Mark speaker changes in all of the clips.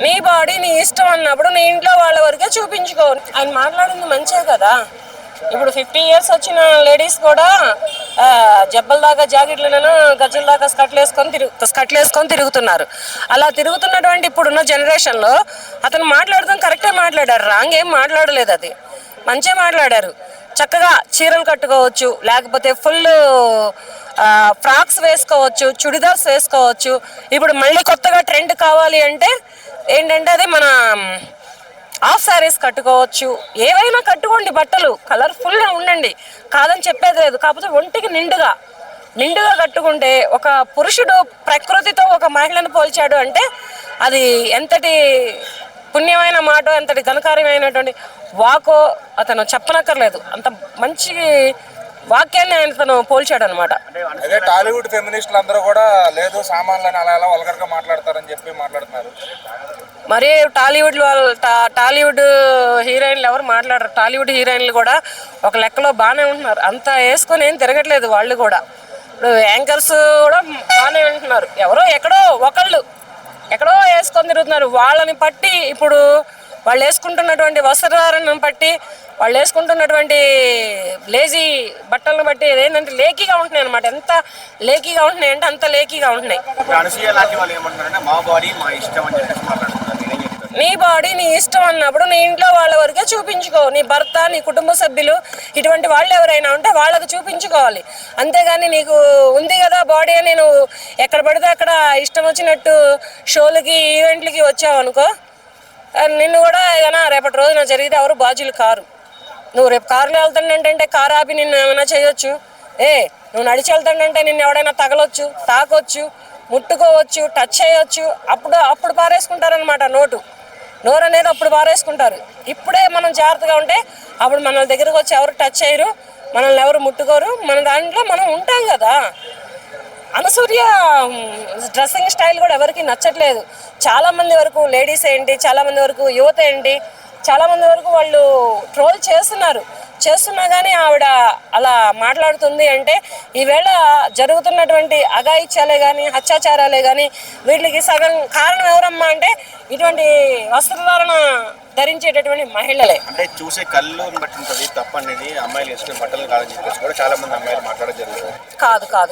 Speaker 1: నీ బాడీ నీ ఇష్టం అన్నప్పుడు నీ ఇంట్లో వాళ్ళ వరకే చూపించుకో. ఆయన మాట్లాడింది మంచిదే కదా. ఇప్పుడు 50 years వచ్చిన లేడీస్ కూడా జబ్బల దాకా జాకెట్లనైనా గజ్జల దాకా స్కట్లు వేసుకొని తిరుగుతున్నారు. అలా తిరుగుతున్నటువంటి ఇప్పుడున్న జనరేషన్లో అతను మాట్లాడదాం కరెక్టే మాట్లాడారు, రాంగ్ ఏం మాట్లాడలేదు. అది మంచిగా మాట్లాడారు. చక్కగా చీరలు కట్టుకోవచ్చు, లేకపోతే ఫుల్ ఫ్రాక్స్ వేసుకోవచ్చు, చుడిదార్స్ వేసుకోవచ్చు. ఇప్పుడు మళ్ళీ కొత్తగా ట్రెండ్ కావాలి అంటే ఏంటంటే అది మన హాఫ్ శారీస్ కట్టుకోవచ్చు. ఏవైనా కట్టుకోండి, బట్టలు కలర్ఫుల్గా ఉండండి, కాదని చెప్పేది లేదు. కాకపోతే ఒంటికి నిండుగా కట్టుకుంటే, ఒక పురుషుడు ప్రకృతితో ఒక మహిళను పోల్చాడు అంటే అది ఎంతటి పుణ్యమైన మాట, ఎంతటి ఘనకార్యమైనటువంటి వాకో అతను చెప్పనక్కర్లేదు. అంత మంచి వాక్యాన్ని ఆయన తను పోల్చాడు అనమాట.
Speaker 2: అదే టాలీవుడ్ ఫెమినిస్టులు అందరూ కూడా లేదు సామాన్లని అలా వల్గర్గా మాట్లాడతారని చెప్పి మాట్లాడుతున్నారు.
Speaker 1: మరి టాలీవుడ్ హీరోయిన్లు ఎవరు మాట్లాడరు. టాలీవుడ్ హీరోయిన్లు కూడా ఒక లెక్కలో బాగానే ఉంటున్నారు, అంత వేసుకొని ఏం తిరగట్లేదు. వాళ్ళు కూడా ఇప్పుడు యాంకర్స్ కూడా బాగానే ఉంటున్నారు. ఎవరో ఎక్కడో వేసుకొని తిరుగుతున్నారు. వాళ్ళని పట్టి ఇప్పుడు వాళ్ళు వేసుకుంటున్నటువంటి వస్త్రధారణను బట్టి, వాళ్ళు వేసుకుంటున్నటువంటి లేజీ బట్టలను బట్టి ఏంటంటే లేకీగా ఉంటున్నాయి అనమాట. ఎంత లేకీగా ఉంటున్నాయి అంటే అంత లేకీగా ఉంటున్నాయి. నీ బాడీ నీ ఇష్టం అన్నప్పుడు నీ ఇంట్లో వాళ్ళ వరకే చూపించుకో. నీ భర్త, నీ కుటుంబ సభ్యులు, ఇటువంటి వాళ్ళు ఎవరైనా ఉంటే వాళ్ళకు చూపించుకోవాలి. అంతేగాని నీకు ఉంది కదా బాడీ అని నువ్వు ఎక్కడ పడితే అక్కడ ఇష్టం వచ్చినట్టు షోలకి ఈవెంట్లకి వచ్చావు అనుకో, నిన్ను కూడా ఏదైనా రేపటి రోజున జరిగితే ఎవరు బాధ్యులు కారు. నువ్వు రేపు కారులో వెళ్తానంటే కారు ఆపి నిన్ను ఏమైనా చేయొచ్చు. నువ్వు నడిచి వెళ్తానంటే నిన్ను ఎవడైనా తగలొచ్చు, తాకొచ్చు, ముట్టుకోవచ్చు, టచ్ చేయొచ్చు. అప్పుడు పారేసుకుంటారనమాట. నోరు అనేది అప్పుడు పారేసుకుంటారు. ఇప్పుడే మనం జాగ్రత్తగా ఉంటే అప్పుడు మన దగ్గరకు వచ్చి ఎవరు టచ్ చేయరు, మనల్ని ఎవరు ముట్టుకోరు. మన దాంట్లో మనం ఉంటాం కదా. అనసూర్య డ్రెస్సింగ్ స్టైల్ కూడా ఎవరికి నచ్చట్లేదు. చాలామంది వరకు లేడీస్ ఏంటి, చాలామంది వరకు యువత ఏంటి, చాలామంది వరకు వాళ్ళు ట్రోల్ చేస్తున్నా కానీ ఆవిడ అలా మాట్లాడుతుంది అంటే ఈవేళ జరుగుతున్నటువంటి అఘాయిత్యాలే కానీ అత్యాచారాలే కానీ వీటికి సగం కారణం ఎవరమ్మా అంటే ఇటువంటి వస్త్రధారణ ధరించేటటువంటి మహిళలే.
Speaker 2: అంటే చూసే కళ్ళు బట్టి ఉంటుంది తప్పనేది. అమ్మాయిలు వేసుకునే బట్టలు కాదని చెప్పేసి కూడా చాలా మంది అమ్మాయిలు మాట్లాడడం జరుగుతుంది.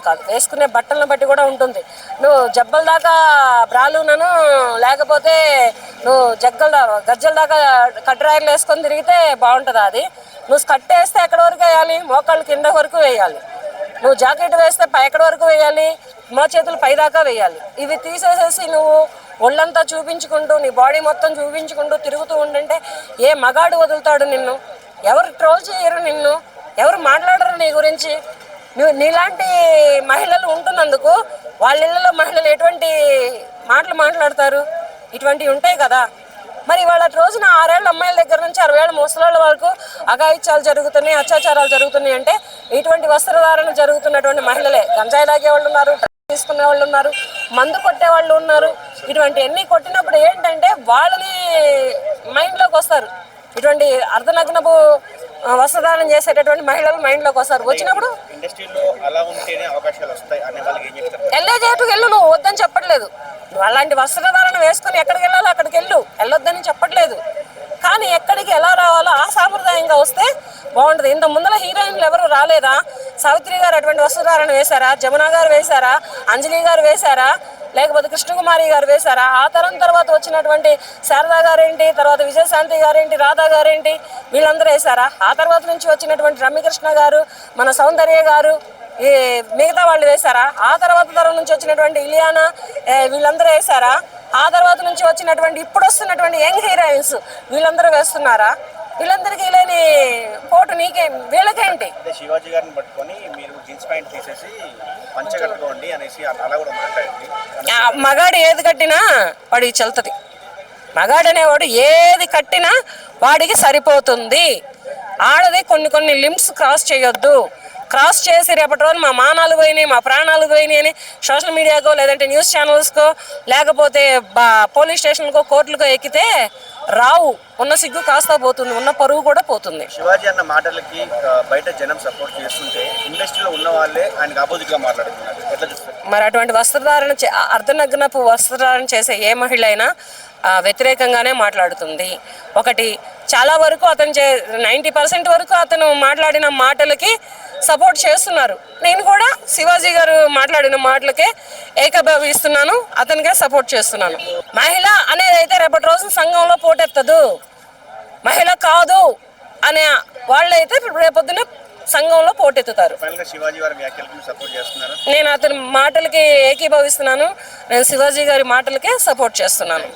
Speaker 1: కాదు వేసుకునే బట్టలను బట్టి కూడా ఉంటుంది. నువ్వు జబ్బల దాకా బ్రాలునను లేకపోతే నువ్వు గజ్జల దాకా కట్రాయర్లు వేసుకొని తిరిగితే బాగుంటుందా? అది నువ్వు స్కర్ట్ వేస్తే ఎక్కడి వరకు వేయాలి? మోకాళ్ళ కింద వరకు వేయాలి. నువ్వు జాకెట్ వేస్తే ఎక్కడి వరకు వేయాలి? మా చేతులు పైదాకా వేయాలి. ఇవి తీసేసేసి నువ్వు ఒళ్ళంతా చూపించుకుంటూ, నీ బాడీ మొత్తం చూపించుకుంటూ తిరుగుతూ ఉండంటే ఏ మగాడు వదులుతాడు నిన్ను? ఎవరు ట్రోల్ చేయరు నిన్ను, ఎవరు మాట్లాడరు నీ గురించి. నీలాంటి మహిళలు ఉంటున్నందుకు వాళ్ళ ఇళ్ళలో మహిళలు ఎటువంటి మాటలు మాట్లాడతారు? ఇటువంటివి ఉంటాయి కదా. మరి వాళ్ళ రోజున 6 ఏళ్ళ అమ్మాయిల దగ్గర నుంచి 60 ఏళ్ళ ముసలాళ్ళ వరకు అఘాయిత్యాలు జరుగుతున్నాయి, అత్యాచారాలు జరుగుతున్నాయి అంటే ఇటువంటి వస్త్రధారణ జరుగుతున్నటువంటి మహిళలే. గంజాయి తాగే వాళ్ళు ఉన్నారు, తీసుకునే వాళ్ళు ఉన్నారు, మందు కొట్టే వాళ్ళు ఉన్నారు. ఇటువంటి అన్ని కొట్టినప్పుడు ఏంటంటే వాళ్ళని మైండ్లోకి వస్తారు. ఇటువంటి అర్ధనగ్నపు వస్త్రధారణ చేసేటటువంటి మహిళలు మైండ్లోకి వస్తారు. వచ్చినప్పుడు వెళ్ళు, నువ్వు వద్దని చెప్పట్లేదు. నువ్వు అలాంటి వస్త్రధారణ వేసుకొని ఎక్కడికి వెళ్ళాలో అక్కడికి వెళ్ళొద్దని చెప్పట్లేదు. కానీ ఎక్కడికి ఎలా రావాలో ఆ సాంప్రదాయంగా వస్తే బాగుంటుంది. ఇంత ముందర హీరోయిన్లు ఎవరు రాలేదా? సావిత్రి గారు అటువంటి వస్త్రధారణ వేశారా? జమున గారు వేశారా? అంజలి గారు వేశారా? లేకపోతే కృష్ణకుమారి గారు వేశారా? ఆ తర్వాత వచ్చినటువంటి శారదా గారేంటి, తర్వాత విజయశాంతి గారేంటి, రాధా గారేంటి, వీళ్ళందరూ వేశారా? ఆ తర్వాత నుంచి వచ్చినటువంటి రమ్యకృష్ణ గారు, మన సౌందర్య గారు, ఈ మిగతా వాళ్ళు వేశారా? ఆ తరం నుంచి వచ్చినటువంటి ఇలియానా, వీళ్ళందరూ వేశారా? ఆ తర్వాత నుంచి వచ్చినటువంటి ఇప్పుడు వస్తున్నటువంటి యంగ్ హీరోయిన్స్ వీళ్ళందరూ వేస్తున్నారా? వీళ్ళందరికీ లేని పోటు వీళ్ళకేంటి?
Speaker 2: శివాజీ గారిని పట్టుకొని మీరు జీన్స్ ప్యాంట్ తీసేసి పంచ కట్టుకోండి అనేసి అలా కూడా మాట్లాడండి.
Speaker 1: మగాడు ఏది కట్టినా వాడికి చెల్తది. మగాడు అనేవాడు ఏది కట్టినా వాడికి సరిపోతుంది. ఆడది కొన్ని లిమిట్స్ క్రాస్ చేయొద్దు. క్రాస్ చేసి రేపటి రోజు మా మానాలు పోయినాయి, మా ప్రాణాలు పోయినాయి అని సోషల్ మీడియాకో లేదంటే న్యూస్ ఛానల్స్కో లేకపోతే పోలీస్ స్టేషన్కో కోర్టులకో ఎక్కితే రావు. ఉన్న సిగ్గు కాస్త పోతుంది, ఉన్న పరువు కూడా పోతుంది.
Speaker 2: శివాజీ అన్న మాటలకి బయట జనం సపోర్ట్ చేస్తుంటే ఇండస్ట్రీలో ఉన్న వాళ్ళే ఆయనకు ఆపోజిట్గా మాట్లాడుతున్నారు. ఎట్లా చూస్తారు?
Speaker 1: మరి అటువంటి వస్త్రధారణ అర్ధనగ్నపు వస్త్రధారణ చేసే ఏ మహిళ అయినా వ్యతిరేకంగానే మాట్లాడుతుంది. ఒకటి, చాలా వరకు అతను 90% వరకు అతను మాట్లాడిన మాటలకి సపోర్ట్ చేస్తున్నారు. నేను కూడా శివాజీ గారు మాట్లాడిన మాటలకే ఏకీభవిస్తున్నాను, అతనికే సపోర్ట్ చేస్తున్నాను. మహిళ అనేది అయితే రేపటి రోజు సంఘంలో పోటెత్తదు. మహిళ కాదు అనే వాళ్ళైతే రేపొద్దున సంఘంలో పోటెత్తుతారు.
Speaker 2: శివాజీ వారి వ్యాఖ్యలకు సపోర్ట్ చేస్తున్నారు.
Speaker 1: నేను అతని మాటలకి ఏకీభవిస్తున్నాను. నేను శివాజీ గారి మాటలకే సపోర్ట్ చేస్తున్నాను.